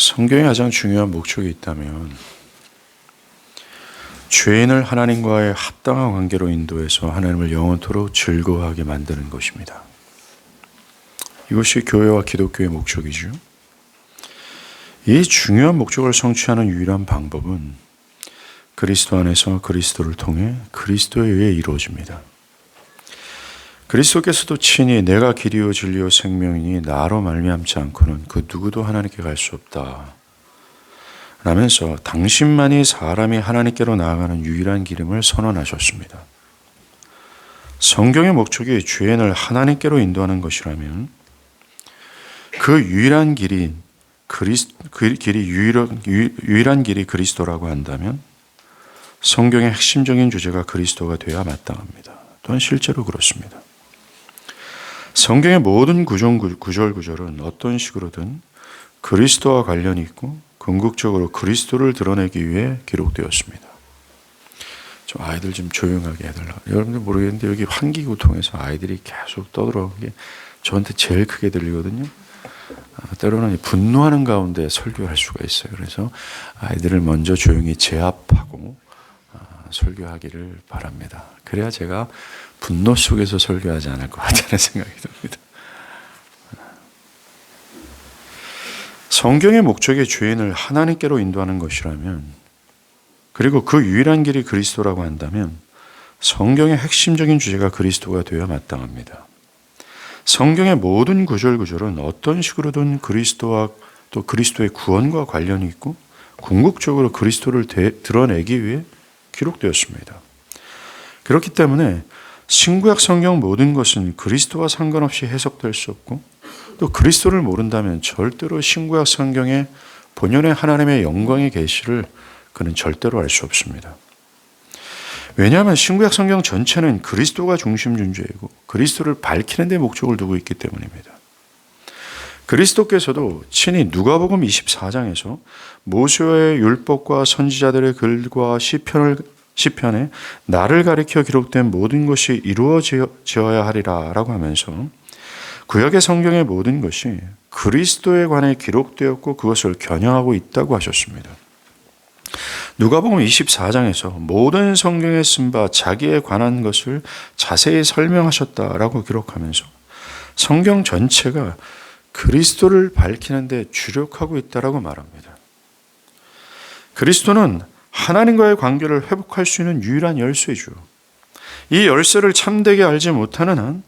성경에 가장 중요한 목적이 있다면 죄인을 하나님과의 합당한 관계로 인도해서 하나님을 영원토록 즐거워하게 만드는 것입니다. 이것이 교회와 기독교의 목적이죠. 이 중요한 목적을 성취하는 유일한 방법은 그리스도 안에서 그리스도를 통해 그리스도에 의해 이루어집니다. 그리스도께서도 친히 내가 길이요 진리요 생명이니 나로 말미암지 않고는 그 누구도 하나님께 갈 수 없다 라면서 당신만이 사람이 하나님께로 나아가는 유일한 길임을 선언하셨습니다. 성경의 목적이 죄인을 하나님께로 인도하는 것이라면 그 유일한 길이 유일한 길이 그리스도라고 한다면 성경의 핵심적인 주제가 그리스도가 되어야 마땅합니다. 또한 실제로 그렇습니다. 성경의 모든 구절은 어떤 식으로든 그리스도와 관련이 있고 궁극적으로 그리스도를 드러내기 위해 기록되었습니다. 좀 아이들 좀 조용하게 해달라. 여러분들 모르겠는데 여기 환기구통에서 아이들이 계속 떠들어오는 게 저한테 제일 크게 들리거든요. 때로는 분노하는 가운데 설교할 수가 있어요. 그래서 아이들을 먼저 조용히 제압하고 설교하기를 바랍니다. 그래야 제가 분노 속에서 설교하지 않을 것 같다는 생각이 듭니다. 성경의 목적이 죄인을 하나님께로 인도하는 것이라면, 그리고 그 유일한 길이 그리스도라고 한다면 성경의 핵심적인 주제가 그리스도가 되어야 마땅합니다. 성경의 모든 구절은 어떤 식으로든 그리스도와 또 그리스도의 구원과 관련이 있고 궁극적으로 그리스도를 드러내기 위해 기록되었습니다. 그렇기 때문에 신구약 성경 모든 것은 그리스도와 상관없이 해석될 수 없고 또 그리스도를 모른다면 절대로 신구약 성경의 본연의 하나님의 영광의 계시를 그는 절대로 알 수 없습니다. 왜냐하면 신구약 성경 전체는 그리스도가 중심 존재이고 그리스도를 밝히는 데 목적을 두고 있기 때문입니다. 그리스도께서도 친히 누가복음 24장에서 모세의 율법과 선지자들의 글과 시편에 나를 가리켜 기록된 모든 것이 이루어져야 하리라 라고 하면서 구약의 성경의 모든 것이 그리스도에 관해 기록되었고 그것을 겨냥하고 있다고 하셨습니다. 누가복음 24장에서 모든 성경에 쓴 바 자기에 관한 것을 자세히 설명하셨다라고 기록하면서 성경 전체가 그리스도를 밝히는 데 주력하고 있다라고 말합니다. 그리스도는 하나님과의 관계를 회복할 수 있는 유일한 열쇠죠. 이 열쇠를 참되게 알지 못하는 한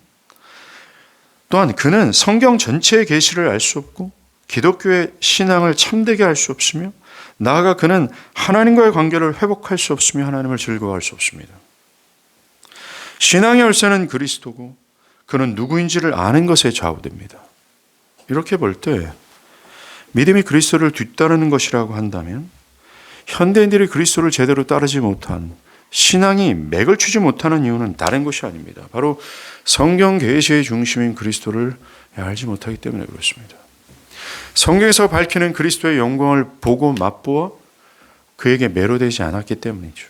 또한 그는 성경 전체의 계시를 알 수 없고 기독교의 신앙을 참되게 할 수 없으며 나아가 그는 하나님과의 관계를 회복할 수 없으며 하나님을 즐거워할 수 없습니다. 신앙의 열쇠는 그리스도고 그는 누구인지를 아는 것에 좌우됩니다. 이렇게 볼 때 믿음이 그리스도를 뒤따르는 것이라고 한다면 현대인들이 그리스도를 제대로 따르지 못한 신앙이 맥을 추지 못하는 이유는 다른 것이 아닙니다. 바로 성경 계시의 중심인 그리스도를 알지 못하기 때문에 그렇습니다. 성경에서 밝히는 그리스도의 영광을 보고 맛보아 그에게 매료되지 않았기 때문이죠.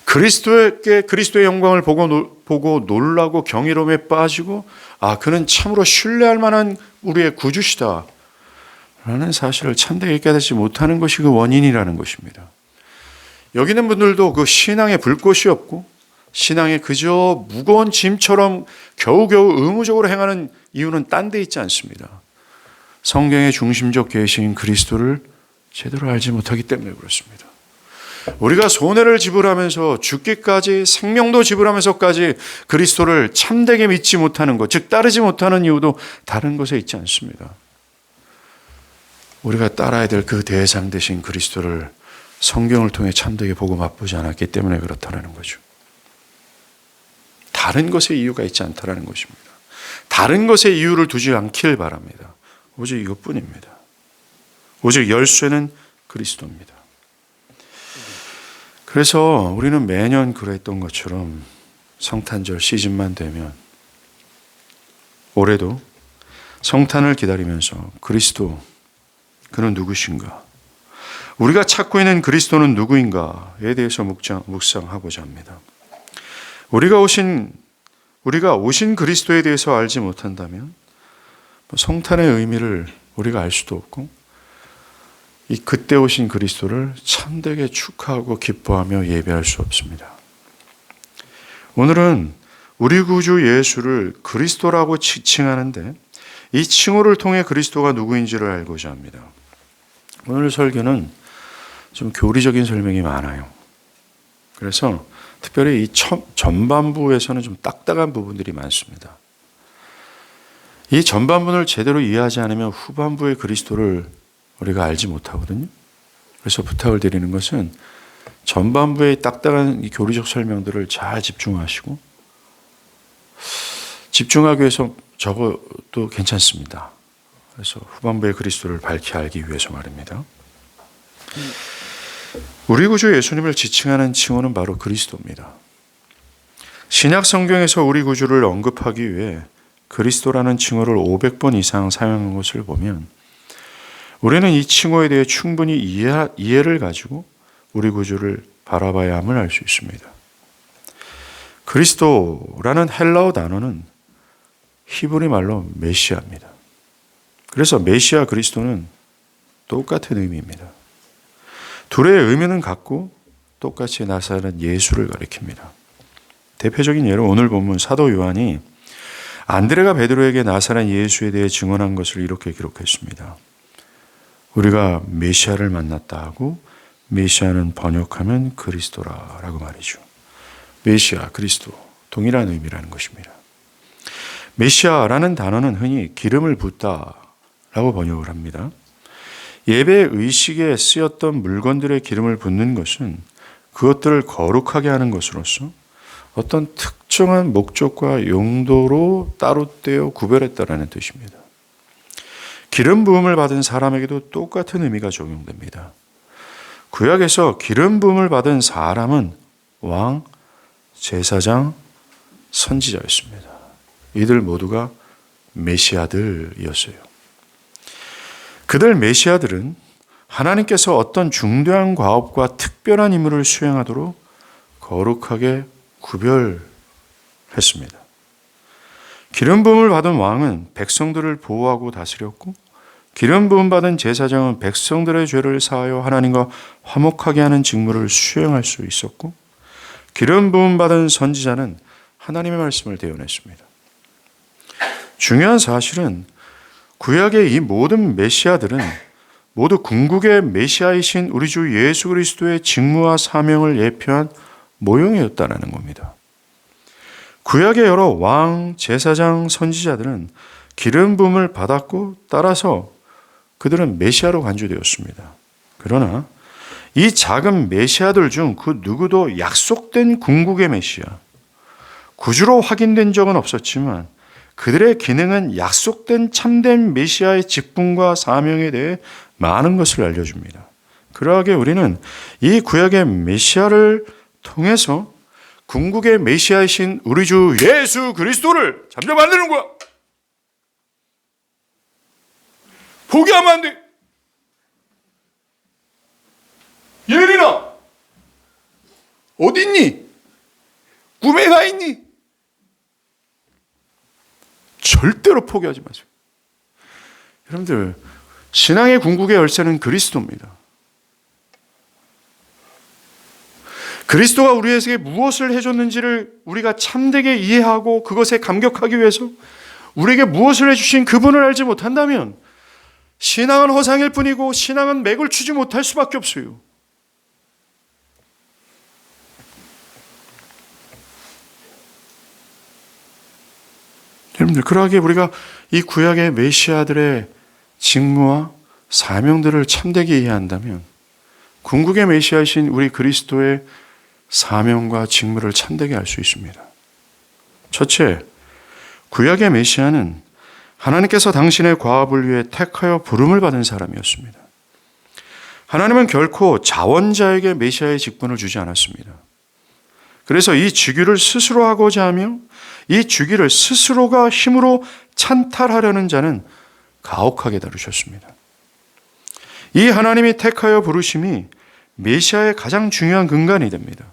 그리스도의 영광을 보고 놀라고 경이로움에 빠지고 그는 참으로 신뢰할 만한 우리의 구주시다 라는 사실을 참되게 깨닫지 못하는 것이 그 원인이라는 것입니다. 여기 있는 분들도 그 신앙에 불꽃이 없고 신앙에 그저 무거운 짐처럼 겨우겨우 의무적으로 행하는 이유는 딴 데 있지 않습니다. 성경의 중심적 계시인 그리스도를 제대로 알지 못하기 때문에 그렇습니다. 우리가 손해를 지불하면서 죽기까지 생명도 지불하면서까지 그리스도를 참되게 믿지 못하는 것, 즉 따르지 못하는 이유도 다른 것에 있지 않습니다. 우리가 따라야 될 그 대상 되신 그리스도를 성경을 통해 참되게 보고 맛보지 않았기 때문에 그렇다는 거죠. 다른 것에 이유가 있지 않다는 것입니다. 다른 것에 이유를 두지 않길 바랍니다. 오직 이것뿐입니다. 오직 열쇠는 그리스도입니다. 그래서 우리는 매년 그랬던 것처럼 성탄절 시즌만 되면 올해도 성탄을 기다리면서 그리스도, 그는 누구신가? 우리가 찾고 있는 그리스도는 누구인가에 대해서 묵상하고자 합니다. 우리가 오신 그리스도에 대해서 알지 못한다면 성탄의 의미를 우리가 알 수도 없고 이 그때 오신 그리스도를 참되게 축하하고 기뻐하며 예배할 수 없습니다. 오늘은 우리 구주 예수를 그리스도라고 칭하는데 이 칭호를 통해 그리스도가 누구인지를 알고자 합니다. 오늘 설교는 좀 교리적인 설명이 많아요. 그래서 특별히 이 전반부에서는 좀 딱딱한 부분들이 많습니다. 이 전반부를 제대로 이해하지 않으면 후반부의 그리스도를 우리가 알지 못하거든요. 그래서 부탁을 드리는 것은 전반부의 딱딱한 이 교리적 설명들을 잘 집중하시고 집중하기 위해서 적어도 괜찮습니다. 그래서 후반부의 그리스도를 밝히 알기 위해서 말입니다. 우리 구주 예수님을 지칭하는 칭호는 바로 그리스도입니다. 신약 성경에서 우리 구주를 언급하기 위해 그리스도라는 칭호를 500번 이상 사용한 것을 보면 우리는 이 칭호에 대해 충분히 이해를 가지고 우리 구주를 바라봐야 함을 알 수 있습니다. 그리스도라는 헬라어 단어는 히브리 말로 메시아입니다. 그래서 메시아 그리스도는 똑같은 의미입니다. 둘의 의미는 같고 똑같이 나사렛 예수를 가리킵니다. 대표적인 예로 오늘 본문 사도 요한이 안드레가 베드로에게 나사렛 예수에 대해 증언한 것을 이렇게 기록했습니다. 우리가 메시아를 만났다 하고 메시아는 번역하면 그리스도라고 말이죠. 메시아, 그리스도 동일한 의미라는 것입니다. 메시아라는 단어는 흔히 기름을 붓다라고 번역을 합니다. 예배 의식에 쓰였던 물건들의 기름을 붓는 것은 그것들을 거룩하게 하는 것으로서 어떤 특정한 목적과 용도로 따로 떼어 구별했다라는 뜻입니다. 기름 부음을 받은 사람에게도 똑같은 의미가 적용됩니다. 구약에서 기름 부음을 받은 사람은 왕, 제사장, 선지자였습니다. 이들 모두가 메시아들이었어요. 그들 메시아들은 하나님께서 어떤 중대한 과업과 특별한 임무를 수행하도록 거룩하게 구별했습니다. 기름 부음을 받은 왕은 백성들을 보호하고 다스렸고 기름 부음 받은 제사장은 백성들의 죄를 사하여 하나님과 화목하게 하는 직무를 수행할 수 있었고 기름 부음 받은 선지자는 하나님의 말씀을 대언했습니다. 중요한 사실은 구약의 이 모든 메시아들은 모두 궁극의 메시아이신 우리 주 예수 그리스도의 직무와 사명을 예표한 모형이었다는 겁니다. 구약의 여러 왕, 제사장, 선지자들은 기름 부음을 받았고 따라서 그들은 메시아로 간주되었습니다. 그러나 이 작은 메시아들 중 그 누구도 약속된 궁극의 메시아, 구주로 확인된 적은 없었지만 그들의 기능은 약속된 참된 메시아의 직분과 사명에 대해 많은 것을 알려줍니다. 그러하게 우리는 이 구약의 메시아를 통해서 궁극의 메시아이신 우리 주 예수 그리스도를 잠재 만드는 거야. 포기하면 안 돼. 예린아, 어디 있니? 꿈에 가 있니? 절대로 포기하지 마세요. 여러분들, 신앙의 궁극의 열쇠는 그리스도입니다. 그리스도가 우리에게 무엇을 해줬는지를 우리가 참되게 이해하고 그것에 감격하기 위해서 우리에게 무엇을 해주신 그분을 알지 못한다면 신앙은 허상일 뿐이고 신앙은 맥을 추지 못할 수밖에 없어요. 여러분들, 그러하게 우리가 이 구약의 메시아들의 직무와 사명들을 참되게 이해한다면 궁극의 메시아이신 우리 그리스도의 사명과 직무를 참되게 알 수 있습니다. 첫째, 구약의 메시아는 하나님께서 당신의 과업을 위해 택하여 부름을 받은 사람이었습니다. 하나님은 결코 자원자에게 메시아의 직분을 주지 않았습니다. 그래서 이 직위를 스스로 하고자 하며 이 직위를 스스로가 힘으로 찬탈하려는 자는 가혹하게 다루셨습니다. 이 하나님이 택하여 부르심이 메시아의 가장 중요한 근간이 됩니다.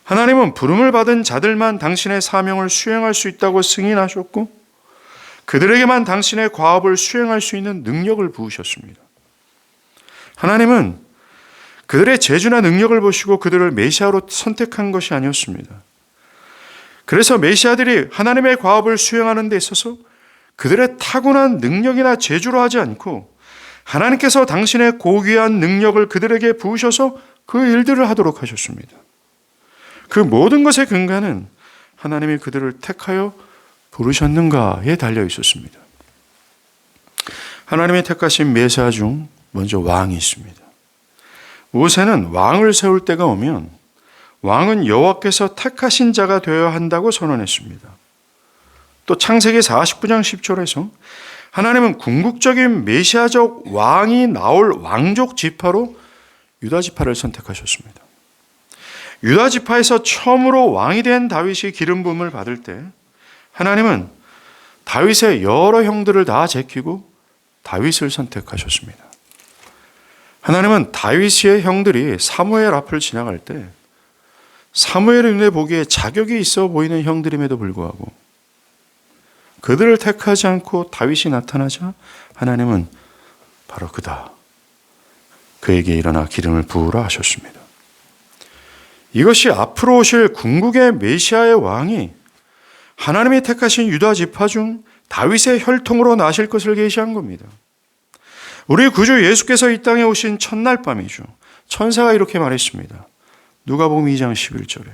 하나님은 부름을 받은 자들만 당신의 사명을 수행할 수 있다고 승인하셨고 그들에게만 당신의 과업을 수행할 수 있는 능력을 부으셨습니다. 하나님은 그들의 재주나 능력을 보시고 그들을 메시아로 선택한 것이 아니었습니다. 그래서 메시아들이 하나님의 과업을 수행하는 데 있어서 그들의 타고난 능력이나 재주로 하지 않고 하나님께서 당신의 고귀한 능력을 그들에게 부으셔서 그 일들을 하도록 하셨습니다. 그 모든 것의 근간은 하나님이 그들을 택하여 부르셨는가에 달려 있었습니다. 하나님이 택하신 메시아 중 먼저 왕이 있습니다. 모세는 왕을 세울 때가 오면 왕은 여호와께서 택하신 자가 되어야 한다고 선언했습니다. 또 창세기 49장 10절에서 하나님은 궁극적인 메시아적 왕이 나올 왕족 지파로 유다 지파를 선택하셨습니다. 유다 지파에서 처음으로 왕이 된 다윗이 기름 부음을 받을 때 하나님은 다윗의 여러 형들을 다 제키고 다윗을 선택하셨습니다. 하나님은 다윗의 형들이 사무엘 앞을 지나갈 때 사무엘의 눈에 보기에 자격이 있어 보이는 형들임에도 불구하고 그들을 택하지 않고 다윗이 나타나자 하나님은 바로 그다, 그에게 일어나 기름을 부으라 하셨습니다. 이것이 앞으로 오실 궁극의 메시아의 왕이 하나님이 택하신 유다 지파 중 다윗의 혈통으로 나실 것을 계시한 겁니다. 우리 구주 예수께서 이 땅에 오신 첫날 밤이죠. 천사가 이렇게 말했습니다. 누가복음 2장 11절에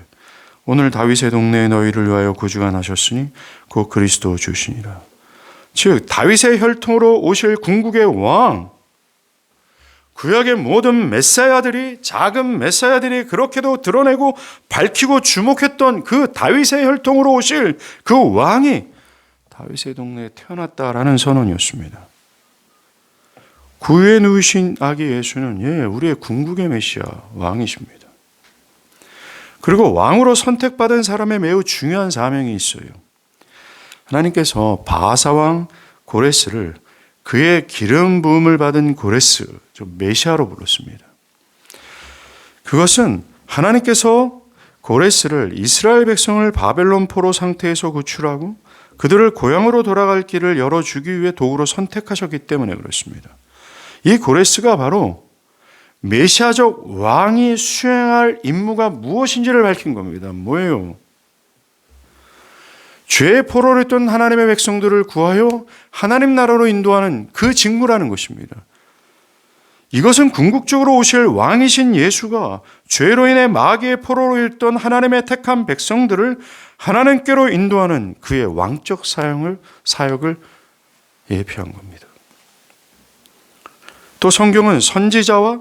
오늘 다윗의 동네에 너희를 위하여 구주가 나셨으니 곧 그리스도 주시니라. 즉 다윗의 혈통으로 오실 궁극의 왕, 구약의 모든 메사야들이, 작은 메사야들이 그렇게도 드러내고 밝히고 주목했던 그 다윗의 혈통으로 오실 그 왕이 다윗의 동네에 태어났다라는 선언이었습니다. 구유에 누우신 아기 예수는 우리의 궁극의 메시아 왕이십니다. 그리고 왕으로 선택받은 사람의 매우 중요한 사명이 있어요. 하나님께서 바사왕 고레스를 그의 기름 부음을 받은 고레스, 메시아로 불렀습니다. 그것은 하나님께서 고레스를 이스라엘 백성을 바벨론 포로 상태에서 구출하고 그들을 고향으로 돌아갈 길을 열어주기 위해 도구로 선택하셨기 때문에 그렇습니다. 이 고레스가 바로 메시아적 왕이 수행할 임무가 무엇인지를 밝힌 겁니다. 뭐예요? 죄의 포로를 있던 하나님의 백성들을 구하여 하나님 나라로 인도하는 그 직무라는 것입니다. 이것은 궁극적으로 오실 왕이신 예수가 죄로 인해 마귀의 포로로 있던 하나님의 택한 백성들을 하나님께로 인도하는 그의 왕적 사역을 예표한 겁니다. 또 성경은 선지자와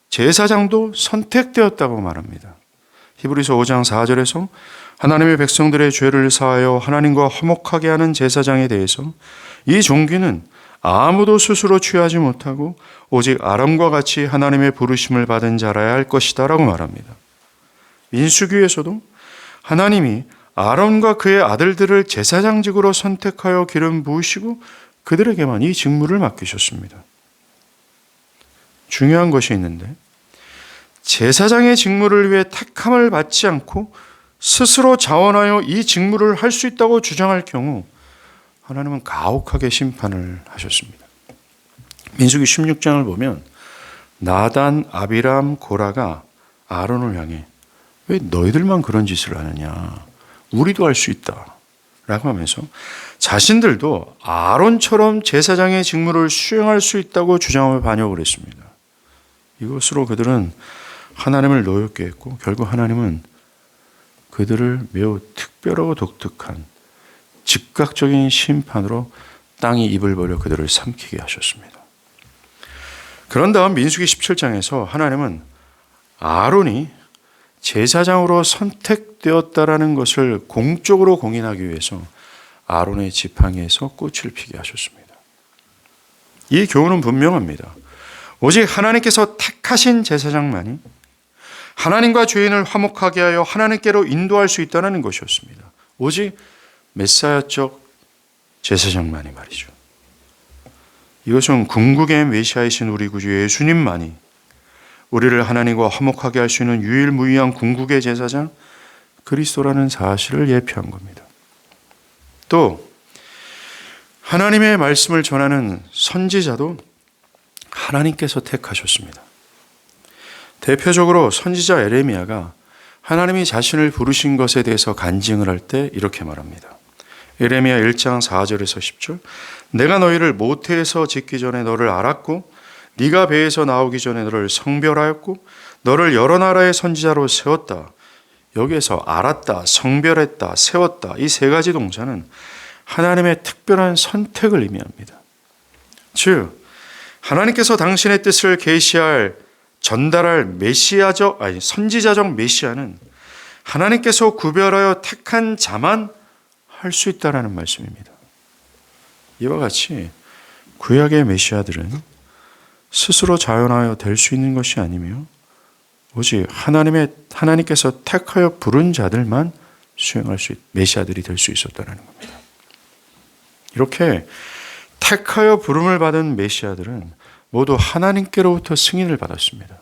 제사장도 선택되었다고 말합니다. 히브리서 5장 4절에서 하나님의 백성들의 죄를 사하여 하나님과 화목하게 하는 제사장에 대해서 이 종기는 아무도 스스로 취하지 못하고 오직 아람과 같이 하나님의 부르심을 받은 자라야 할 것이다 라고 말합니다. 민수기에서도 하나님이 아론과 그의 아들들을 제사장직으로 선택하여 기름 부으시고 그들에게만 이 직무를 맡기셨습니다. 중요한 것이 있는데 제사장의 직무를 위해 택함을 받지 않고 스스로 자원하여 이 직무를 할 수 있다고 주장할 경우 하나님은 가혹하게 심판을 하셨습니다. 민수기 16장을 보면 나단, 아비람, 고라가 아론을 향해 왜 너희들만 그런 짓을 하느냐, 우리도 할 수 있다 라고 하면서 자신들도 아론처럼 제사장의 직무를 수행할 수 있다고 주장하며 반역을 했습니다. 이것으로 그들은 하나님을 노엽게 했고 결국 하나님은 그들을 매우 특별하고 독특한 즉각적인 심판으로 땅이 입을 벌려 그들을 삼키게 하셨습니다. 그런 다음 민수기 17장에서 하나님은 아론이 제사장으로 선택되었다라는 것을 공적으로 공인하기 위해서 아론의 지팡이에서 꽃을 피게 하셨습니다. 이 교훈은 분명합니다. 오직 하나님께서 택하신 제사장만이 하나님과 죄인을 화목하게 하여 하나님께로 인도할 수 있다는 것이었습니다. 오직 메사야적 제사장만이 말이죠. 이것은 궁극의 메시아이신 우리 구주 예수님만이 우리를 하나님과 화목하게 할 수 있는 유일무이한 궁극의 제사장 그리스도라는 사실을 예표한 겁니다. 또 하나님의 말씀을 전하는 선지자도 하나님께서 택하셨습니다. 대표적으로 선지자 에레미야가 하나님이 자신을 부르신 것에 대해서 간증을 할 때 이렇게 말합니다. 에레미야 1장 4절에서 10절. 내가 너희를 모태에서 짓기 전에 너를 알았고 네가 배에서 나오기 전에 너를 성별하였고 너를 여러 나라의 선지자로 세웠다. 여기에서 알았다, 성별했다, 세웠다 이 세 가지 동사는 하나님의 특별한 선택을 의미합니다. 즉 하나님께서 당신의 뜻을 계시할 전달할 선지자적 메시아는 하나님께서 구별하여 택한 자만 할 수 있다라는 말씀입니다. 이와 같이 구약의 메시아들은 스스로 자연하여 될 수 있는 것이 아니며 오직 하나님께서 택하여 부른 자들만 수행할 수 메시아들이 될 수 있었다는 겁니다. 이렇게 택하여 부름을 받은 메시아들은 모두 하나님께로부터 승인을 받았습니다.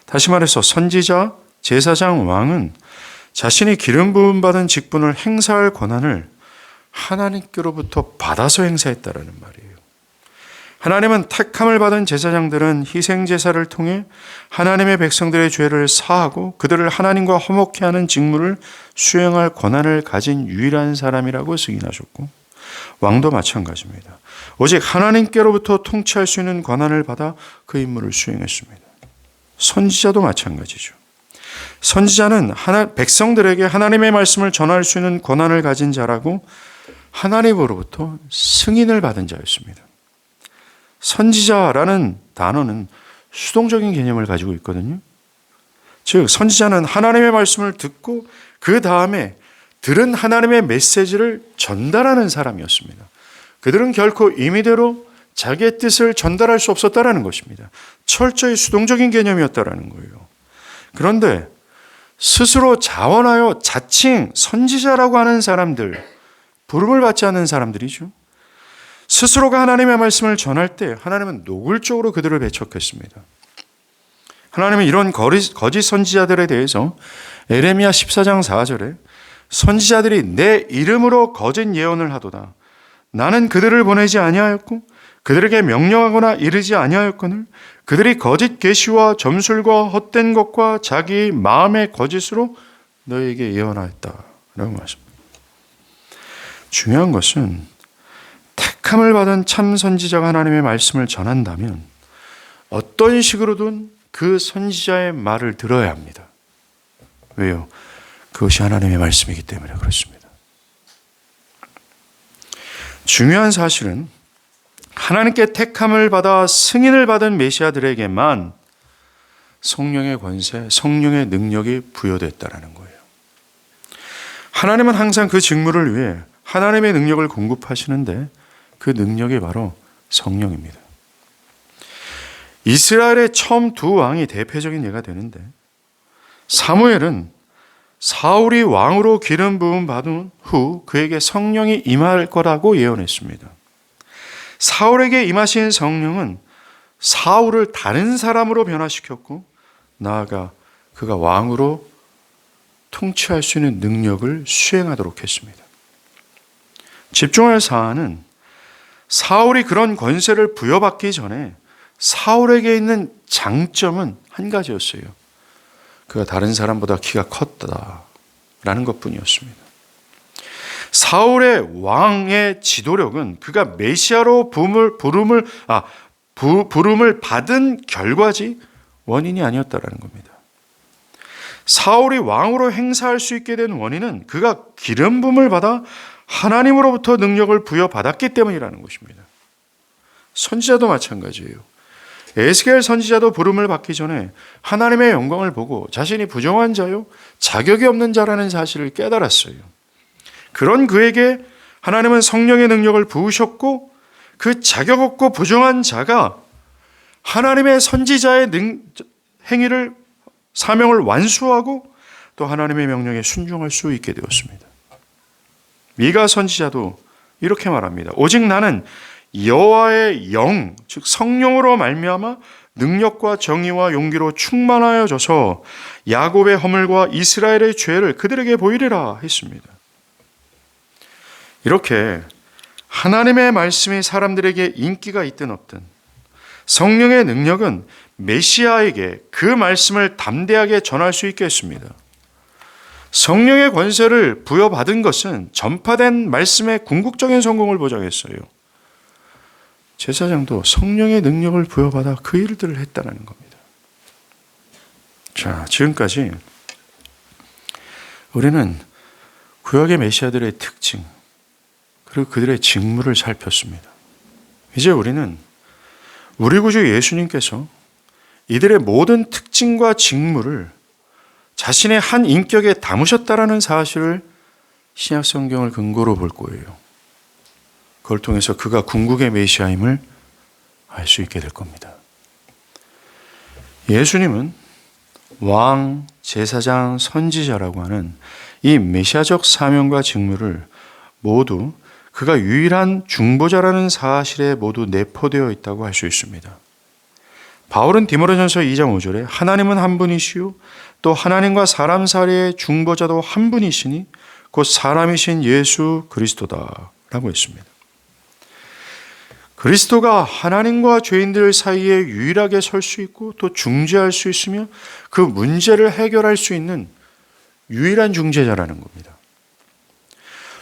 다시 말해서 선지자, 제사장, 왕은 자신이 기름 부음 받은 직분을 행사할 권한을 하나님께로부터 받아서 행사했다라는 말이에요. 하나님은 택함을 받은 제사장들은 희생 제사를 통해 하나님의 백성들의 죄를 사하고 그들을 하나님과 화목케 하는 직무를 수행할 권한을 가진 유일한 사람이라고 승인하셨고 왕도 마찬가지입니다. 오직 하나님께로부터 통치할 수 있는 권한을 받아 그 임무를 수행했습니다. 선지자도 마찬가지죠. 선지자는 백성들에게 하나님의 말씀을 전할 수 있는 권한을 가진 자라고 하나님으로부터 승인을 받은 자였습니다. 선지자라는 단어는 수동적인 개념을 가지고 있거든요. 즉 선지자는 하나님의 말씀을 듣고 그 다음에 들은 하나님의 메시지를 전달하는 사람이었습니다. 그들은 결코 임의대로 자기의 뜻을 전달할 수 없었다라는 것입니다. 철저히 수동적인 개념이었다라는 거예요. 그런데 스스로 자원하여 자칭 선지자라고 하는 사람들, 부름을 받지 않는 사람들이죠. 스스로가 하나님의 말씀을 전할 때 하나님은 노골적으로 그들을 배척했습니다. 하나님은 이런 거짓 선지자들에 대해서 에레미야 14장 4절에 선지자들이 내 이름으로 거짓 예언을 하도다. 나는 그들을 보내지 아니하였고 그들에게 명령하거나 이르지 아니하였거늘 그들이 거짓 계시와 점술과 헛된 것과 자기 마음의 거짓으로 너에게 예언하였다. 라고 말씀합니다. 중요한 것은 택함을 받은 참 선지자가 하나님의 말씀을 전한다면 어떤 식으로든 그 선지자의 말을 들어야 합니다. 왜요? 그것이 하나님의 말씀이기 때문에 그렇습니다. 중요한 사실은 하나님께 택함을 받아 승인을 받은 메시아들에게만 성령의 권세, 성령의 능력이 부여됐다는 거예요. 하나님은 항상 그 직무를 위해 하나님의 능력을 공급하시는데 그 능력이 바로 성령입니다. 이스라엘의 처음 두 왕이 대표적인 예가 되는데 사무엘은 사울이 왕으로 기름 부음 받은 후 그에게 성령이 임할 거라고 예언했습니다. 사울에게 임하신 성령은 사울을 다른 사람으로 변화시켰고 나아가 그가 왕으로 통치할 수 있는 능력을 수행하도록 했습니다. 집중할 사안은 사울이 그런 권세를 부여받기 전에 사울에게 있는 장점은 한 가지였어요. 그가 다른 사람보다 키가 컸다라는 것뿐이었습니다. 사울의 왕의 지도력은 그가 메시아로 부름을 받은 결과지 원인이 아니었다라는 겁니다. 사울이 왕으로 행사할 수 있게 된 원인은 그가 기름 부음을 받아 하나님으로부터 능력을 부여받았기 때문이라는 것입니다. 선지자도 마찬가지예요. 에스겔 선지자도 부름을 받기 전에 하나님의 영광을 보고 자신이 부정한 자요, 자격이 없는 자라는 사실을 깨달았어요. 그런 그에게 하나님은 성령의 능력을 부으셨고 그 자격 없고 부정한 자가 하나님의 선지자의 행위를 사명을 완수하고 또 하나님의 명령에 순종할 수 있게 되었습니다. 미가 선지자도 이렇게 말합니다. 오직 나는 여호와의 영, 즉 성령으로 말미암아 능력과 정의와 용기로 충만하여져서 야곱의 허물과 이스라엘의 죄를 그들에게 보이리라 했습니다. 이렇게 하나님의 말씀이 사람들에게 인기가 있든 없든 성령의 능력은 메시아에게 그 말씀을 담대하게 전할 수 있게 했습니다. 성령의 권세를 부여받은 것은 전파된 말씀의 궁극적인 성공을 보장했어요. 제사장도 성령의 능력을 부여받아 그 일들을 했다는 겁니다. 자, 지금까지 우리는 구약의 메시아들의 특징 그리고 그들의 직무를 살폈습니다. 이제 우리는 우리 구주 예수님께서 이들의 모든 특징과 직무를 자신의 한 인격에 담으셨다라는 사실을 신약 성경을 근거로 볼 거예요. 그걸 통해서 그가 궁극의 메시아임을 알 수 있게 될 겁니다. 예수님은 왕, 제사장, 선지자라고 하는 이 메시아적 사명과 직무를 모두 그가 유일한 중보자라는 사실에 모두 내포되어 있다고 할 수 있습니다. 바울은 디모데전서 2장 5절에 하나님은 한 분이시요 또 하나님과 사람 사이의 중보자도 한 분이시니 곧 사람이신 예수 그리스도다라고 했습니다. 그리스도가 하나님과 죄인들 사이에 유일하게 설 수 있고 또 중재할 수 있으며 그 문제를 해결할 수 있는 유일한 중재자라는 겁니다.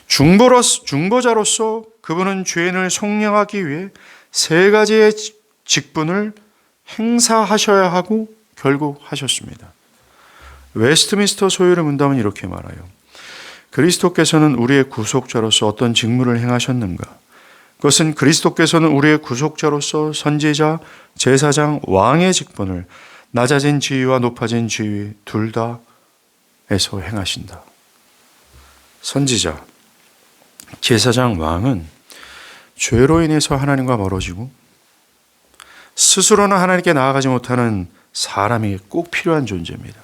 중보자로서 그분은 죄인을 속량하기 위해 세 가지의 직분을 행사하셔야 하고 결국 하셨습니다. 웨스트민스터 소요의 문답은 이렇게 말해요. 그리스도께서는 우리의 구속자로서 어떤 직무를 행하셨는가? 그것은 그리스도께서는 우리의 구속자로서 선지자, 제사장, 왕의 직분을 낮아진 지위와 높아진 지위 둘 다에서 행하신다. 선지자, 제사장, 왕은 죄로 인해서 하나님과 멀어지고 스스로는 하나님께 나아가지 못하는 사람에게 꼭 필요한 존재입니다.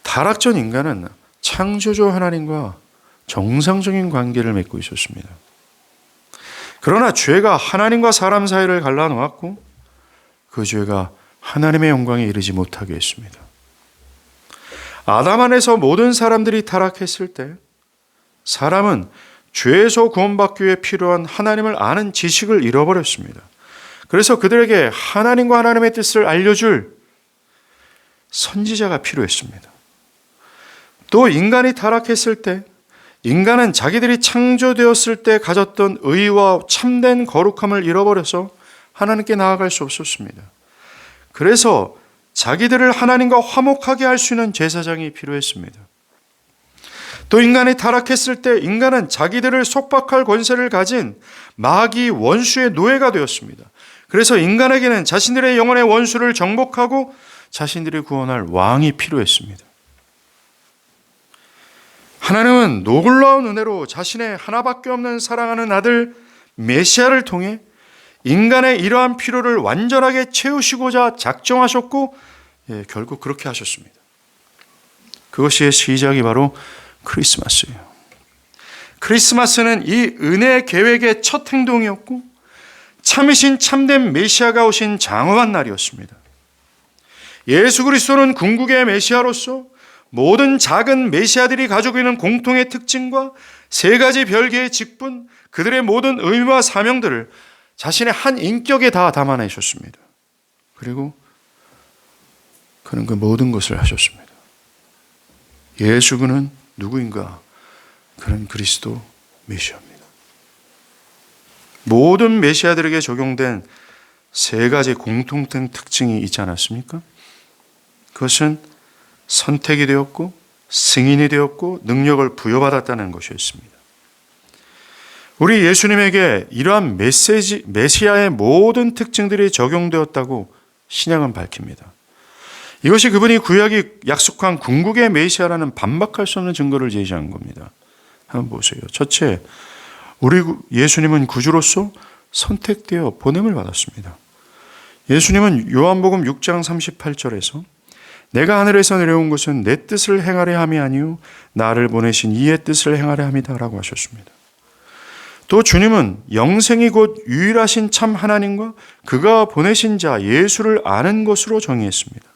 타락전 인간은 창조주 하나님과 정상적인 관계를 맺고 있었습니다. 그러나 죄가 하나님과 사람 사이를 갈라놓았고 그 죄가 하나님의 영광에 이르지 못하게 했습니다. 아담 안에서 모든 사람들이 타락했을 때 사람은 죄에서 구원받기 위해 필요한 하나님을 아는 지식을 잃어버렸습니다. 그래서 그들에게 하나님과 하나님의 뜻을 알려줄 선지자가 필요했습니다. 또 인간이 타락했을 때 인간은 자기들이 창조되었을 때 가졌던 의와 참된 거룩함을 잃어버려서 하나님께 나아갈 수 없었습니다. 그래서 자기들을 하나님과 화목하게 할 수 있는 제사장이 필요했습니다. 또 인간이 타락했을 때 인간은 자기들을 속박할 권세를 가진 마귀 원수의 노예가 되었습니다. 그래서 인간에게는 자신들의 영혼의 원수를 정복하고 자신들이 구원할 왕이 필요했습니다. 하나님은 놀라운 은혜로 자신의 하나밖에 없는 사랑하는 아들 메시아를 통해 인간의 이러한 필요를 완전하게 채우시고자 작정하셨고 결국 그렇게 하셨습니다. 그것이 시작이 바로 크리스마스예요. 크리스마스는 이 은혜의 계획의 첫 행동이었고 참이신 참된 메시아가 오신 장엄한 날이었습니다. 예수 그리스도는 궁극의 메시아로서 모든 작은 메시아들이 가지고 있는 공통의 특징과 세 가지 별개의 직분, 그들의 모든 의미와 사명들을 자신의 한 인격에 다 담아내셨습니다. 그리고 그는 그 모든 것을 하셨습니다. 예수 그는 누구인가? 그는 그리스도 메시아입니다. 모든 메시아들에게 적용된 세 가지 공통된 특징이 있지 않았습니까? 그것은 선택이 되었고 승인이 되었고 능력을 부여받았다는 것이었습니다. 우리 예수님에게 이러한 메시아의 모든 특징들이 적용되었다고 신약은 밝힙니다. 이것이 그분이 구약이 약속한 궁극의 메시아라는 반박할 수 없는 증거를 제시한 겁니다. 한번 보세요. 첫째, 우리 예수님은 구주로서 선택되어 보냄을 받았습니다. 예수님은 요한복음 6장 38절에서 내가 하늘에서 내려온 것은 내 뜻을 행하려 함이 아니요 나를 보내신 이의 뜻을 행하려 함이다 라고 하셨습니다. 또 주님은 영생이 곧 유일하신 참 하나님과 그가 보내신 자 예수를 아는 것으로 정의했습니다.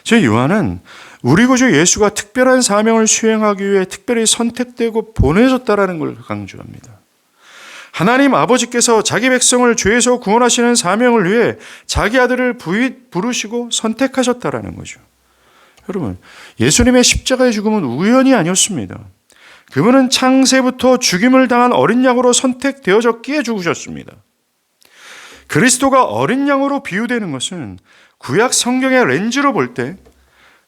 즉 요한은 우리 구주 예수가 특별한 사명을 수행하기 위해 특별히 선택되고 보내졌다라는 걸 강조합니다. 하나님 아버지께서 자기 백성을 죄에서 구원하시는 사명을 위해 자기 아들을 부르시고 선택하셨다라는 거죠. 여러분, 예수님의 십자가의 죽음은 우연이 아니었습니다. 그분은 창세부터 죽임을 당한 어린 양으로 선택되어졌기에 죽으셨습니다. 그리스도가 어린 양으로 비유되는 것은 구약 성경의 렌즈로 볼 때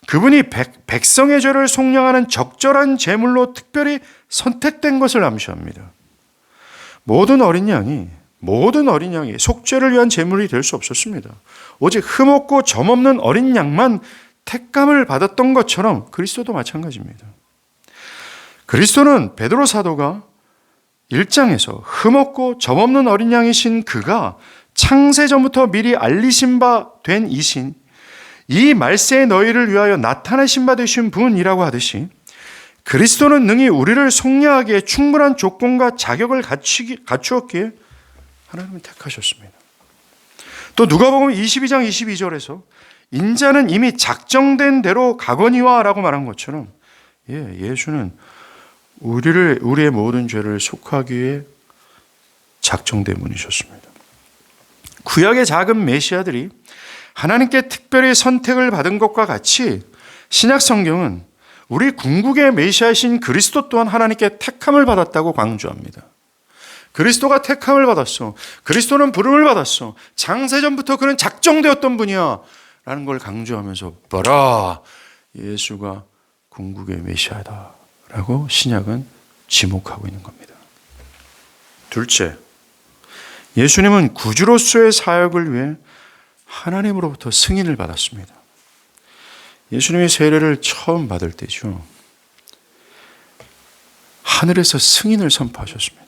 그분이 백성의 죄를 속량하는 적절한 제물로 특별히 선택된 것을 암시합니다. 모든 어린 양이 속죄를 위한 제물이 될 수 없었습니다. 오직 흠없고 점없는 어린 양만 택감을 받았던 것처럼 그리스도도 마찬가지입니다. 그리스도는 베드로 사도가 1장에서 흠없고 점없는 어린 양이신 그가 창세전부터 미리 알리신 바 된 이신, 이 말세의 너희를 위하여 나타내신 바 되신 분이라고 하듯이 그리스도는 능히 우리를 속량하기에 충분한 조건과 자격을 갖추었기에 하나님은 택하셨습니다. 또 누가복음 22장 22절에서 인자는 이미 작정된 대로 가거니와 라고 말한 것처럼 예수는 우리의 모든 죄를 속하기 위해 작정된 분이셨습니다. 구약의 작은 메시아들이 하나님께 특별히 선택을 받은 것과 같이 신약 성경은 우리 궁극의 메시아이신 그리스도 또한 하나님께 택함을 받았다고 강조합니다. 그리스도가 택함을 받았어. 그리스도는 부름을 받았어. 창세전부터 그는 작정되었던 분이야 라는 걸 강조하면서 봐라, 예수가 궁극의 메시아다 라고 신약은 지목하고 있는 겁니다. 둘째, 예수님은 구주로서의 사역을 위해 하나님으로부터 승인을 받았습니다. 예수님이 세례를 처음 받을 때죠. 하늘에서 승인을 선포하셨습니다.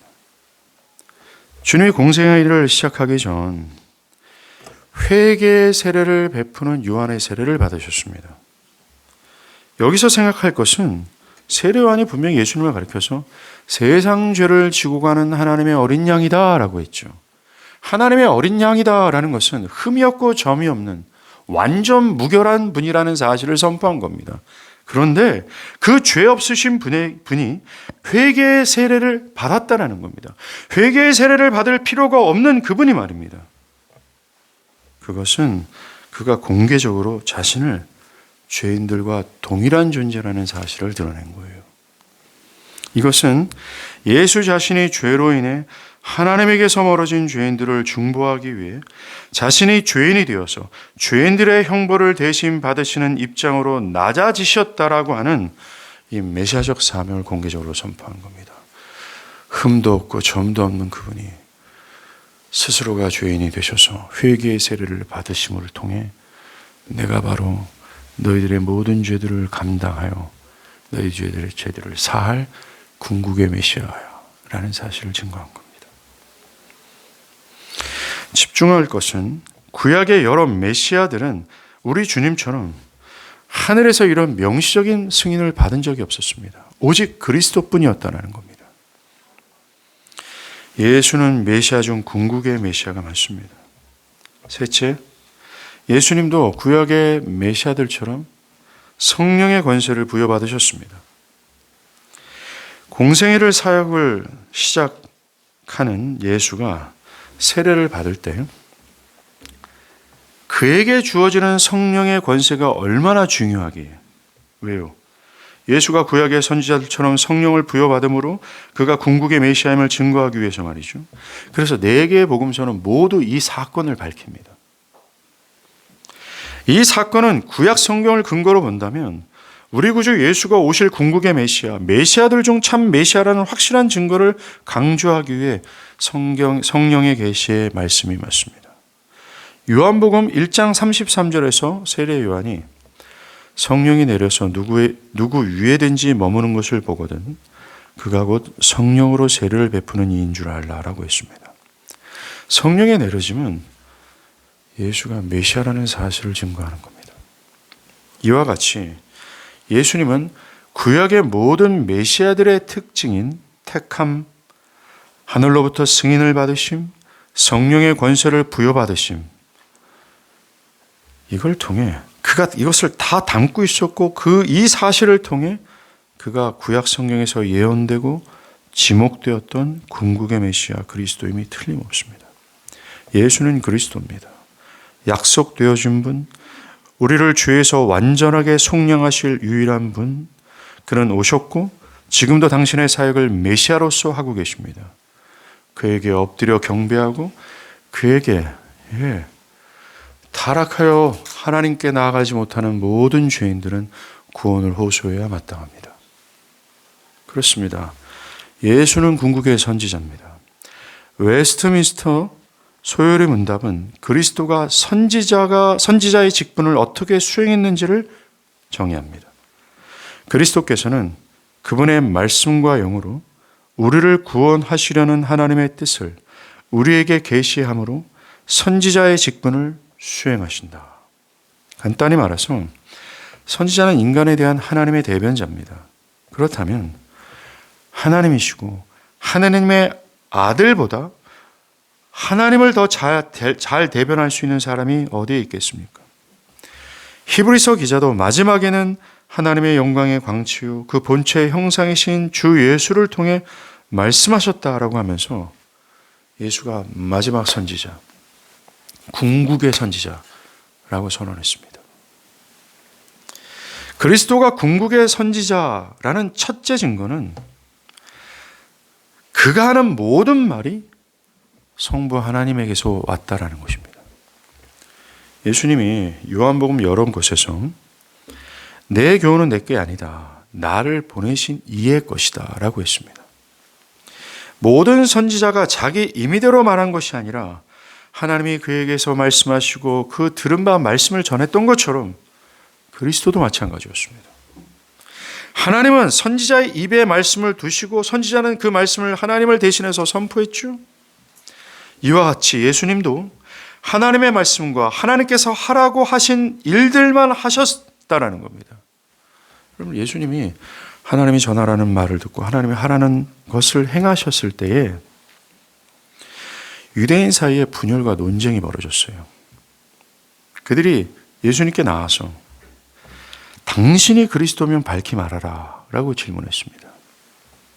주님이 공생의 일을 시작하기 전 회개의 세례를 베푸는 요한의 세례를 받으셨습니다. 여기서 생각할 것은 세례 요한이 분명히 예수님을 가리켜서 세상 죄를 지고 가는 하나님의 어린 양이다 라고 했죠. 하나님의 어린 양이다라는 것은 흠이 없고 점이 없는 완전 무결한 분이라는 사실을 선포한 겁니다. 그런데 그 죄 없으신 분이 회개의 세례를 받았다라는 겁니다. 회개의 세례를 받을 필요가 없는 그분이 말입니다. 그것은 그가 공개적으로 자신을 죄인들과 동일한 존재라는 사실을 드러낸 거예요. 이것은 예수 자신이 죄로 인해 하나님에게서 멀어진 죄인들을 중보하기 위해 자신이 죄인이 되어서 죄인들의 형벌을 대신 받으시는 입장으로 낮아지셨다라고 하는 이 메시아적 사명을 공개적으로 선포한 겁니다. 흠도 없고 점도 없는 그분이 스스로가 죄인이 되셔서 회개의 세례를 받으심을 통해 내가 바로 너희들의 모든 죄들을 감당하여 너희 죄들을 사할 궁극의 메시아라는 사실을 증거한 겁니다. 집중할 것은 구약의 여러 메시아들은 우리 주님처럼 하늘에서 이런 명시적인 승인을 받은 적이 없었습니다. 오직 그리스도뿐이었다는 겁니다. 예수는 메시아 중 궁극의 메시아가 맞습니다. 셋째, 예수님도 구약의 메시아들처럼 성령의 권세를 부여받으셨습니다. 공생애를 사역을 시작하는 예수가 세례를 받을 때 그에게 주어지는 성령의 권세가 얼마나 중요하기에, 왜요? 예수가 구약의 선지자들처럼 성령을 부여받음으로 그가 궁극의 메시아임을 증거하기 위해서 말이죠. 그래서 4개의 복음서는 모두 이 사건을 밝힙니다. 이 사건은 구약 성경을 근거로 본다면 우리 구주 예수가 오실 궁극의 메시아들 중 참 메시아라는 확실한 증거를 강조하기 위해 성령의 계시의 말씀이 맞습니다. 요한복음 1장 33절에서 세례 요한이 성령이 내려서 누구 위에든지 머무는 것을 보거든 그가 곧 성령으로 세례를 베푸는 이인 줄 알라라고 했습니다. 성령의 내려짐은 예수가 메시아라는 사실을 증거하는 겁니다. 이와 같이 예수님은 구약의 모든 메시아들의 특징인 택함, 하늘로부터 승인을 받으심, 성령의 권세를 부여받으심, 이걸 통해 그가 이것을 다 담고 있었고 이 사실을 통해 그가 구약 성경에서 예언되고 지목되었던 궁극의 메시아 그리스도임이 틀림없습니다. 예수는 그리스도입니다. 약속되어진 분, 우리를 죄에서 완전하게 속량하실 유일한 분, 그는 오셨고 지금도 당신의 사역을 메시아로서 하고 계십니다. 그에게 엎드려 경배하고 그에게 타락하여 하나님께 나아가지 못하는 모든 죄인들은 구원을 호소해야 마땅합니다. 그렇습니다. 예수는 궁극의 선지자입니다. 웨스트민스터 소요리 문답은 그리스도가 선지자의 직분을 어떻게 수행했는지를 정의합니다. 그리스도께서는 그분의 말씀과 영으로 우리를 구원하시려는 하나님의 뜻을 우리에게 계시함으로 선지자의 직분을 수행하신다. 간단히 말해서 선지자는 인간에 대한 하나님의 대변자입니다. 그렇다면 하나님이시고 하나님의 아들보다 하나님을 더 잘 대변할 수 있는 사람이 어디에 있겠습니까? 히브리서 기자도 마지막에는 하나님의 영광의 광채요 그 본체의 형상이신 주 예수를 통해 말씀하셨다라고 하면서 예수가 마지막 선지자, 궁극의 선지자라고 선언했습니다. 그리스도가 궁극의 선지자라는 첫째 증거는 그가 하는 모든 말이 성부 하나님에게서 왔다라는 것입니다. 예수님이 요한복음 여러 곳에서 내 교훈은 내게 아니다. 나를 보내신 이의 것이다 라고 했습니다. 모든 선지자가 자기 임의대로 말한 것이 아니라 하나님이 그에게서 말씀하시고 그 들은 바 말씀을 전했던 것처럼 그리스도도 마찬가지였습니다. 하나님은 선지자의 입에 말씀을 두시고 선지자는 그 말씀을 하나님을 대신해서 선포했죠. 이와 같이 예수님도 하나님의 말씀과 하나님께서 하라고 하신 일들만 하셨다라는 겁니다. 그럼 예수님이 하나님이 전하라는 말을 듣고 하나님이 하라는 것을 행하셨을 때에 유대인 사이에 분열과 논쟁이 벌어졌어요. 그들이 예수님께 나와서 당신이 그리스도면 밝히 말하라 라고 질문했습니다.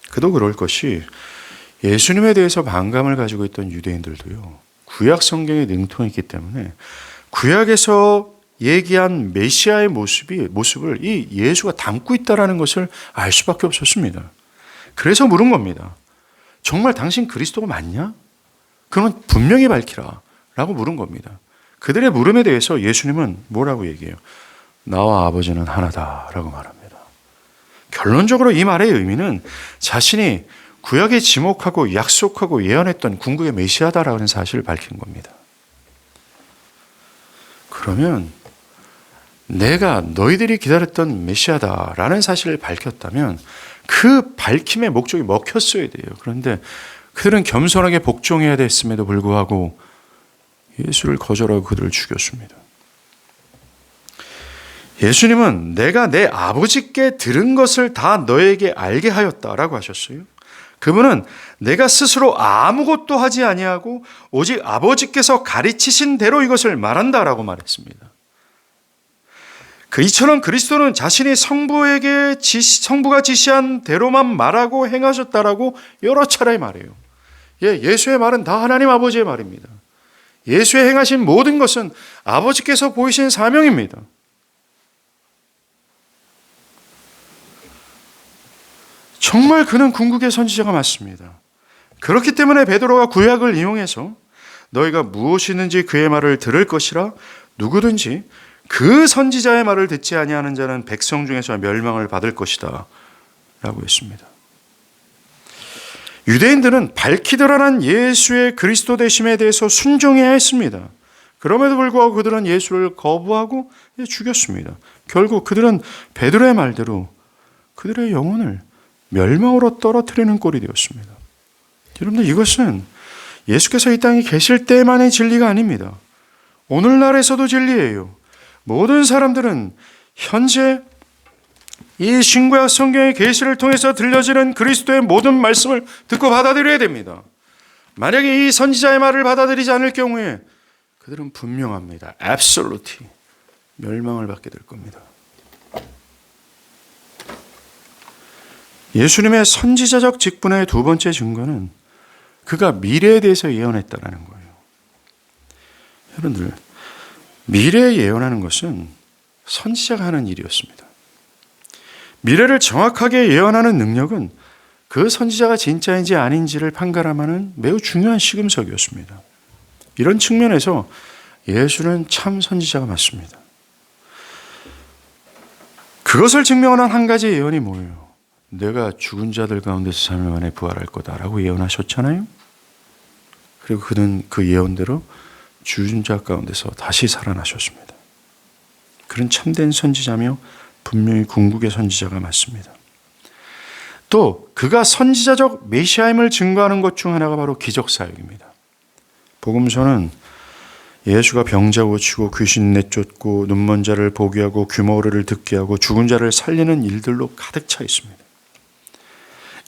그도 그럴 것이 예수님에 대해서 반감을 가지고 있던 유대인들도요, 구약 성경에 능통했기 때문에 구약에서 얘기한 메시아의 모습을 이 예수가 담고 있다는 것을 알 수밖에 없었습니다. 그래서 물은 겁니다. 정말 당신 그리스도가 맞냐? 그러면 분명히 밝히라 라고 물은 겁니다. 그들의 물음에 대해서 예수님은 뭐라고 얘기해요? 나와 아버지는 하나다라고 말합니다. 결론적으로 이 말의 의미는 자신이 구약에 지목하고 약속하고 예언했던 궁극의 메시아다라는 사실을 밝힌 겁니다. 그러면 내가 너희들이 기다렸던 메시아다라는 사실을 밝혔다면 그 밝힘의 목적이 먹혔어야 돼요. 그런데 그들은 겸손하게 복종해야 됐음에도 불구하고 예수를 거절하고 그들을 죽였습니다. 예수님은 내가 내 아버지께 들은 것을 다 너에게 알게 하였다라고 하셨어요. 그분은 내가 스스로 아무것도 하지 아니하고 오직 아버지께서 가르치신 대로 이것을 말한다라고 말했습니다. 이처럼 그리스도는 자신이 성부가 지시한 대로만 말하고 행하셨다라고 여러 차례 말해요. 예수의 말은 다 하나님 아버지의 말입니다. 예수의 행하신 모든 것은 아버지께서 보이신 사명입니다. 정말 그는 궁극의 선지자가 맞습니다. 그렇기 때문에 베드로가 구약을 이용해서 너희가 무엇이든지 그의 말을 들을 것이라 누구든지 그 선지자의 말을 듣지 아니하는 자는 백성 중에서 멸망을 받을 것이다 라고 했습니다. 유대인들은 밝히 드러난 예수의 그리스도 되심에 대해서 순종해야 했습니다. 그럼에도 불구하고 그들은 예수를 거부하고 죽였습니다. 결국 그들은 베드로의 말대로 그들의 영혼을 멸망으로 떨어뜨리는 꼴이 되었습니다. 여러분들, 이것은 예수께서 이 땅에 계실 때만의 진리가 아닙니다. 오늘날에서도 진리예요. 모든 사람들은 현재 이 신구약 성경의 계시를 통해서 들려지는 그리스도의 모든 말씀을 듣고 받아들여야 됩니다. 만약에 이 선지자의 말을 받아들이지 않을 경우에 그들은 분명합니다. absolutely 멸망을 받게 될 겁니다. 예수님의 선지자적 직분의 두 번째 증거는 그가 미래에 대해서 예언했다라는 거예요. 여러분들, 미래에 예언하는 것은 선지자가 하는 일이었습니다. 미래를 정확하게 예언하는 능력은 그 선지자가 진짜인지 아닌지를 판가름하는 매우 중요한 시금석이었습니다. 이런 측면에서 예수는 참 선지자가 맞습니다. 그것을 증명하는 한 가지 예언이 뭐예요? 내가 죽은 자들 가운데서 3일 만에 부활할 거다라고 예언하셨잖아요. 그리고 그는 그 예언대로 죽은 자 가운데서 다시 살아나셨습니다. 그런 참된 선지자며 분명히 궁극의 선지자가 맞습니다. 또 그가 선지자적 메시아임을 증거하는 것 중 하나가 바로 기적사역입니다. 복음서는 예수가 병자 고치고 귀신 내쫓고 눈먼 자를 보게 하고 귀머거리를 듣게 하고 죽은 자를 살리는 일들로 가득 차 있습니다.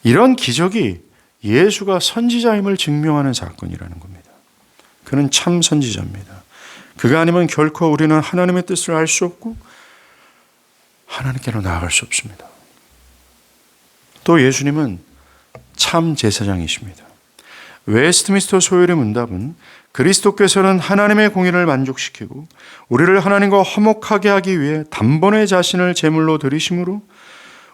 이런 기적이 예수가 선지자임을 증명하는 사건이라는 겁니다. 그는 참 선지자입니다. 그가 아니면 결코 우리는 하나님의 뜻을 알 수 없고 하나님께로 나아갈 수 없습니다. 또 예수님은 참 제사장이십니다. 웨스트민스터 소율의 문답은 그리스도께서는 하나님의 공의를 만족시키고 우리를 하나님과 화목하게 하기 위해 단번에 자신을 제물로 드리심으로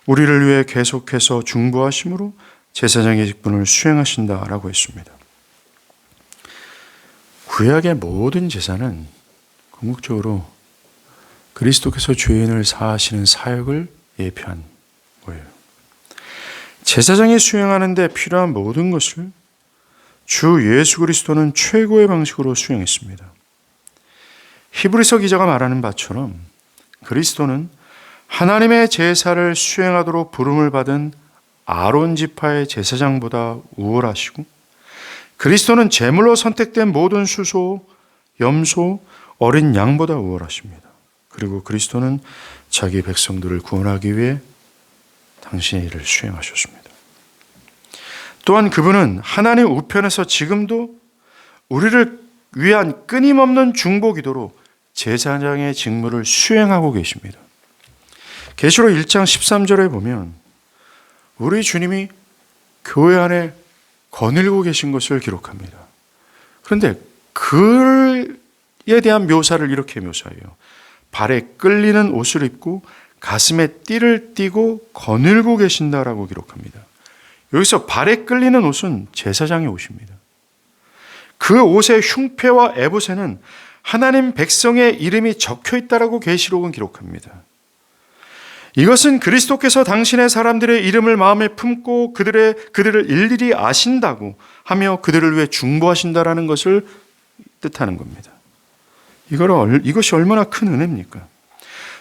우리를 위해 계속해서 중보하심으로 제사장의 직분을 수행하신다라고 했습니다. 구약의 모든 제사는 궁극적으로 그리스도께서 죄인을 사하시는 사역을 예표한 거예요. 제사장이 수행하는 데 필요한 모든 것을 주 예수 그리스도는 최고의 방식으로 수행했습니다. 히브리서 기자가 말하는 바처럼 그리스도는 하나님의 제사를 수행하도록 부름을 받은 아론 지파의 제사장보다 우월하시고 그리스도는 제물로 선택된 모든 수소, 염소, 어린 양보다 우월하십니다. 그리고 그리스도는 자기 백성들을 구원하기 위해 당신의 일을 수행하셨습니다. 또한 그분은 하나님 우편에서 지금도 우리를 위한 끊임없는 중보 기도로 제사장의 직무를 수행하고 계십니다. 계시록 1장 13절에 보면 우리 주님이 교회 안에 거닐고 계신 것을 기록합니다. 그런데 그에 대한 묘사를 이렇게 묘사해요. 발에 끌리는 옷을 입고 가슴에 띠를 띠고 거닐고 계신다라고 기록합니다. 여기서 발에 끌리는 옷은 제사장의 옷입니다. 그 옷의 흉패와 에봇에는 하나님 백성의 이름이 적혀 있다라고 계시록은 기록합니다. 이것은 그리스도께서 당신의 사람들의 이름을 마음에 품고 그들을 일일이 아신다고 하며 그들을 위해 중보하신다라는 것을 뜻하는 겁니다. 이것이 얼마나 큰 은혜입니까?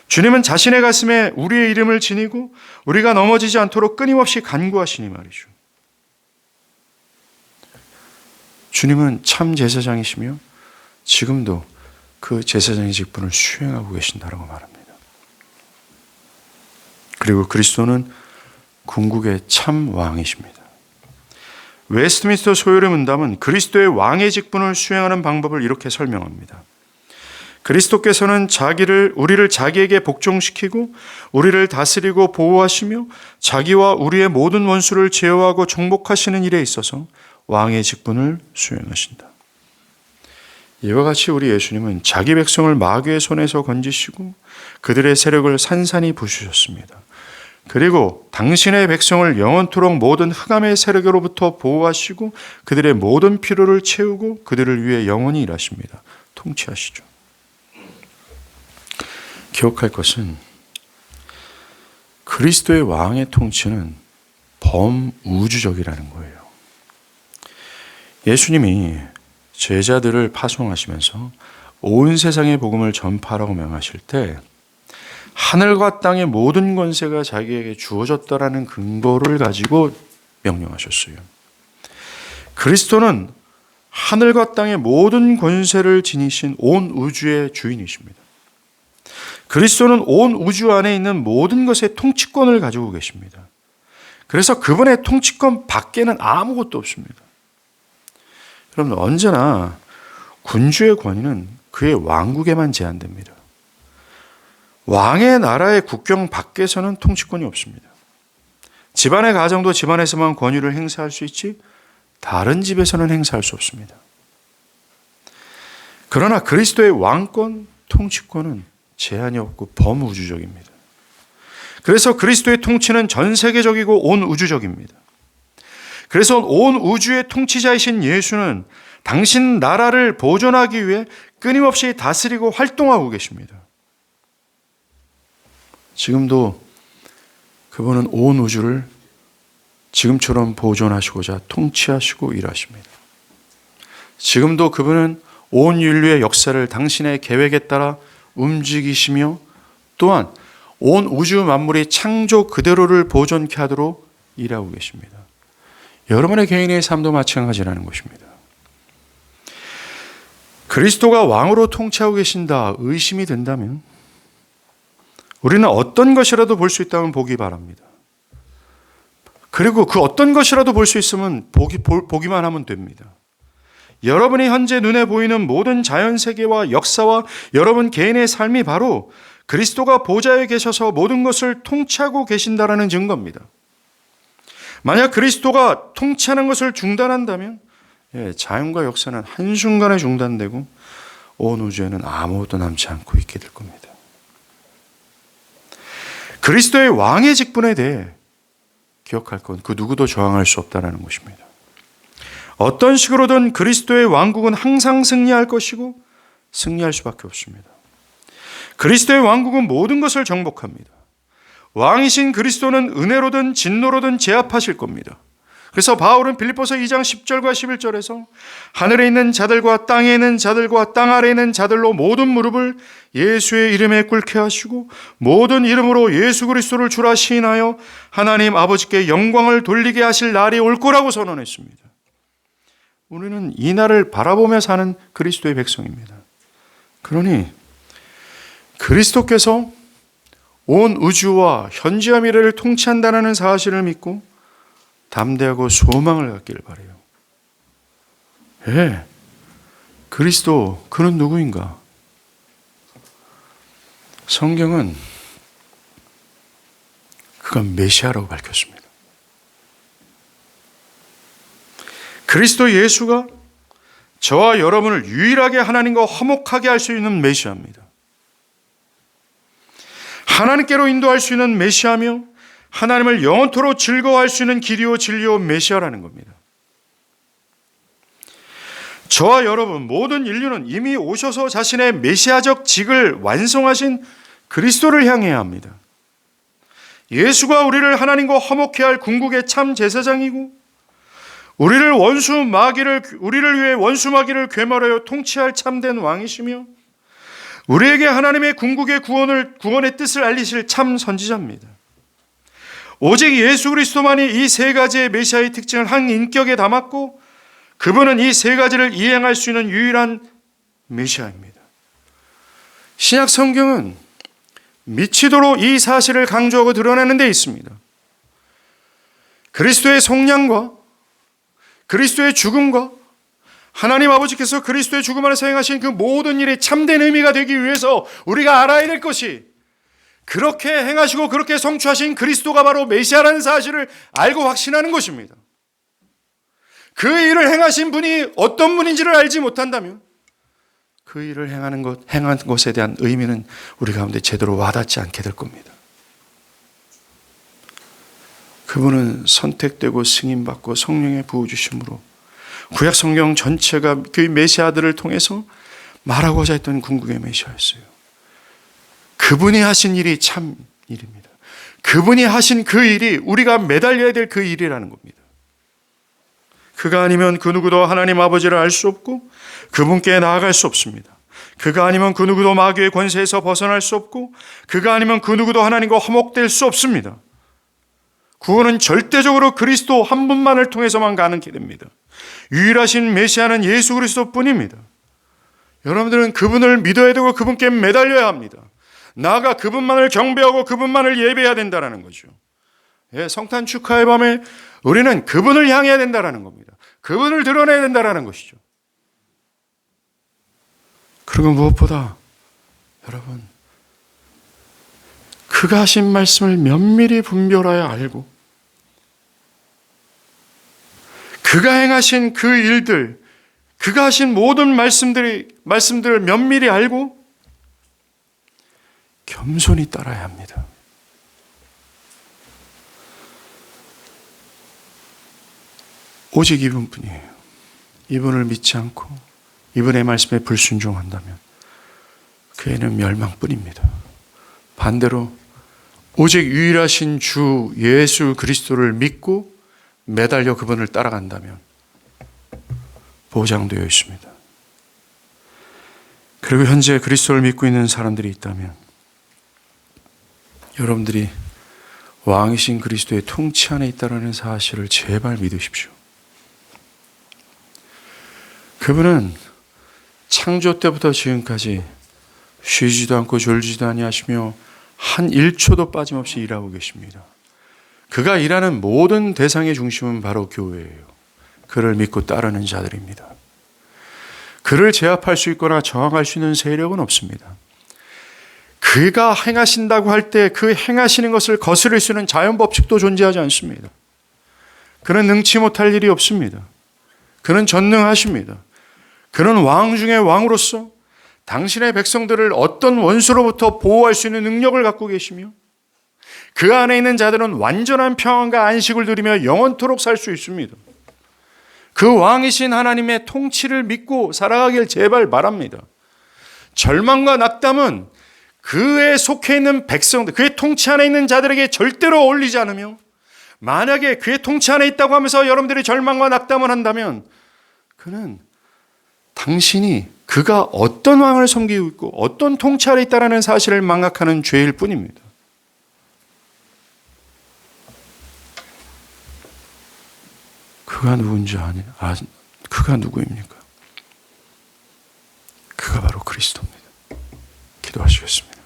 주님은 자신의 가슴에 우리의 이름을 지니고 우리가 넘어지지 않도록 끊임없이 간구하시니 말이죠. 주님은 참 제사장이시며 지금도 그 제사장의 직분을 수행하고 계신다라고 말합니다. 그리고 그리스도는 궁극의 참 왕이십니다. 웨스트민스터 소율의 문답은 그리스도의 왕의 직분을 수행하는 방법을 이렇게 설명합니다. 그리스도께서는 우리를 자기에게 복종시키고 우리를 다스리고 보호하시며 자기와 우리의 모든 원수를 제어하고 정복하시는 일에 있어서 왕의 직분을 수행하신다. 이와 같이 우리 예수님은 자기 백성을 마귀의 손에서 건지시고 그들의 세력을 산산히 부수셨습니다. 그리고 당신의 백성을 영원토록 모든 흑암의 세력으로부터 보호하시고 그들의 모든 필요를 채우고 그들을 위해 영원히 일하십니다. 통치하시죠. 기억할 것은 그리스도의 왕의 통치는 범우주적이라는 거예요. 예수님이 제자들을 파송하시면서 온 세상의 복음을 전파하라고 명하실 때 하늘과 땅의 모든 권세가 자기에게 주어졌다라는 근거를 가지고 명령하셨어요. 그리스도는 하늘과 땅의 모든 권세를 지니신 온 우주의 주인이십니다. 그리스도는 온 우주 안에 있는 모든 것의 통치권을 가지고 계십니다. 그래서 그분의 통치권 밖에는 아무것도 없습니다. 여러분, 언제나 군주의 권위는 그의 왕국에만 제한됩니다. 왕의 나라의 국경 밖에서는 통치권이 없습니다. 집안의 가정도 집안에서만 권위를 행사할 수 있지 다른 집에서는 행사할 수 없습니다. 그러나 그리스도의 왕권, 통치권은 제한이 없고 범우주적입니다. 그래서 그리스도의 통치는 전 세계적이고 온 우주적입니다. 그래서 온 우주의 통치자이신 예수는 당신 나라를 보존하기 위해 끊임없이 다스리고 활동하고 계십니다. 지금도 그분은 온 우주를 지금처럼 보존하시고자 통치하시고 일하십니다. 지금도 그분은 온 인류의 역사를 당신의 계획에 따라 움직이시며 또한 온 우주 만물이 창조 그대로를 보존케 하도록 일하고 계십니다. 여러분의 개인의 삶도 마찬가지라는 것입니다. 그리스도가 왕으로 통치하고 계신다 의심이 든다면 우리는 어떤 것이라도 볼 수 있다면 보기 바랍니다. 그리고 그 어떤 것이라도 볼 수 있으면 보기만 하면 됩니다. 여러분이 현재 눈에 보이는 모든 자연세계와 역사와 여러분 개인의 삶이 바로 그리스도가 보좌에 계셔서 모든 것을 통치하고 계신다라는 증거입니다. 만약 그리스도가 통치하는 것을 중단한다면 자연과 역사는 한순간에 중단되고 온 우주에는 아무것도 남지 않고 있게 될 겁니다. 그리스도의 왕의 직분에 대해 기억할 건 그 누구도 저항할 수 없다는 것입니다. 어떤 식으로든 그리스도의 왕국은 항상 승리할 것이고 승리할 수밖에 없습니다. 그리스도의 왕국은 모든 것을 정복합니다. 왕이신 그리스도는 은혜로든 진노로든 제압하실 겁니다. 그래서 바울은 빌립보서 2장 10절과 11절에서 하늘에 있는 자들과 땅에 있는 자들과 땅 아래에 있는 자들로 모든 무릎을 예수의 이름에 꿇게 하시고 모든 이름으로 예수 그리스도를 주라 시인하여 하나님 아버지께 영광을 돌리게 하실 날이 올 거라고 선언했습니다. 우리는 이 날을 바라보며 사는 그리스도의 백성입니다. 그러니 그리스도께서 온 우주와 현재와 미래를 통치한다는 사실을 믿고 담대하고 소망을 갖기를 바라요. 그리스도, 그는 누구인가? 성경은 그가 메시아라고 밝혔습니다. 그리스도 예수가 저와 여러분을 유일하게 하나님과 화목하게 할 수 있는 메시아입니다. 하나님께로 인도할 수 있는 메시아며 하나님을 영원토록 즐거워할 수 있는 길이요 진리요 메시아라는 겁니다. 저와 여러분 모든 인류는 이미 오셔서 자신의 메시아적 직을 완성하신 그리스도를 향해야 합니다. 예수가 우리를 하나님과 화목케 할 궁극의 참 제사장이고 우리를 위해 원수 마귀를 괴멸하여 통치할 참된 왕이시며 우리에게 하나님의 궁극의 구원의 뜻을 알리실 참 선지자입니다. 오직 예수 그리스도만이 이 세 가지의 메시아의 특징을 한 인격에 담았고 그분은 이 세 가지를 이행할 수 있는 유일한 메시아입니다. 신약 성경은 미치도록 이 사실을 강조하고 드러내는 데 있습니다. 그리스도의 속량과 그리스도의 죽음과 하나님 아버지께서 그리스도의 죽음 안에서 행하신 그 모든 일이 참된 의미가 되기 위해서 우리가 알아야 될 것이 그렇게 행하시고 그렇게 성취하신 그리스도가 바로 메시아라는 사실을 알고 확신하는 것입니다. 그 일을 행하신 분이 어떤 분인지를 알지 못한다면 그 일을 행한 것에 대한 의미는 우리 가운데 제대로 와닿지 않게 될 겁니다. 그분은 선택되고 승인받고 성령의 부어주심으로 구약 성경 전체가 그 메시아들을 통해서 말하고자 했던 궁극의 메시아였어요. 그분이 하신 일이 참 일입니다. 그분이 하신 그 일이 우리가 매달려야 될 그 일이라는 겁니다. 그가 아니면 그 누구도 하나님 아버지를 알 수 없고 그분께 나아갈 수 없습니다. 그가 아니면 그 누구도 마귀의 권세에서 벗어날 수 없고 그가 아니면 그 누구도 하나님과 화목될 수 없습니다. 구원은 절대적으로 그리스도 한 분만을 통해서만 가능하게 됩니다. 유일하신 메시아는 예수 그리스도뿐입니다. 여러분들은 그분을 믿어야 되고 그분께 매달려야 합니다. 나아가 그분만을 경배하고 그분만을 예배해야 된다는 거죠. 성탄 축하의 밤에 우리는 그분을 향해야 된다는 겁니다. 그분을 드러내야 된다는 것이죠. 그리고 무엇보다 여러분 그가 하신 말씀을 면밀히 분별하여 알고 그가 행하신 그 일들, 그가 하신 모든 말씀들을 면밀히 알고 겸손히 따라야 합니다. 오직 이분뿐이에요. 이분을 믿지 않고 이분의 말씀에 불순종한다면 그 애는 멸망뿐입니다. 반대로 오직 유일하신 주 예수 그리스도를 믿고 매달려 그분을 따라간다면 보장되어 있습니다. 그리고 현재 그리스도를 믿고 있는 사람들이 있다면 여러분들이 왕이신 그리스도의 통치 안에 있다는 사실을 제발 믿으십시오. 그분은 창조 때부터 지금까지 쉬지도 않고 졸지도 아니하시며 한 1초도 빠짐없이 일하고 계십니다. 그가 일하는 모든 대상의 중심은 바로 교회예요. 그를 믿고 따르는 자들입니다. 그를 제압할 수 있거나 저항할 수 있는 세력은 없습니다. 그가 행하신다고 할 때 그 행하시는 것을 거스를 수 있는 자연법칙도 존재하지 않습니다. 그는 능치 못할 일이 없습니다. 그는 전능하십니다. 그는 왕 중의 왕으로서 당신의 백성들을 어떤 원수로부터 보호할 수 있는 능력을 갖고 계시며 그 안에 있는 자들은 완전한 평안과 안식을 누리며 영원토록 살 수 있습니다. 그 왕이신 하나님의 통치를 믿고 살아가길 제발 바랍니다. 절망과 낙담은 그에 속해 있는 백성들, 그의 통치 안에 있는 자들에게 절대로 어울리지 않으며 만약에 그의 통치 안에 있다고 하면서 여러분들이 절망과 낙담을 한다면 그는 당신이 그가 어떤 왕을 섬기고 있고 어떤 통치 아래 있다는 사실을 망각하는 죄일 뿐입니다. 그가 누군지 그가 누구입니까? 그가 바로 그리스도입니다. 기도하시겠습니다.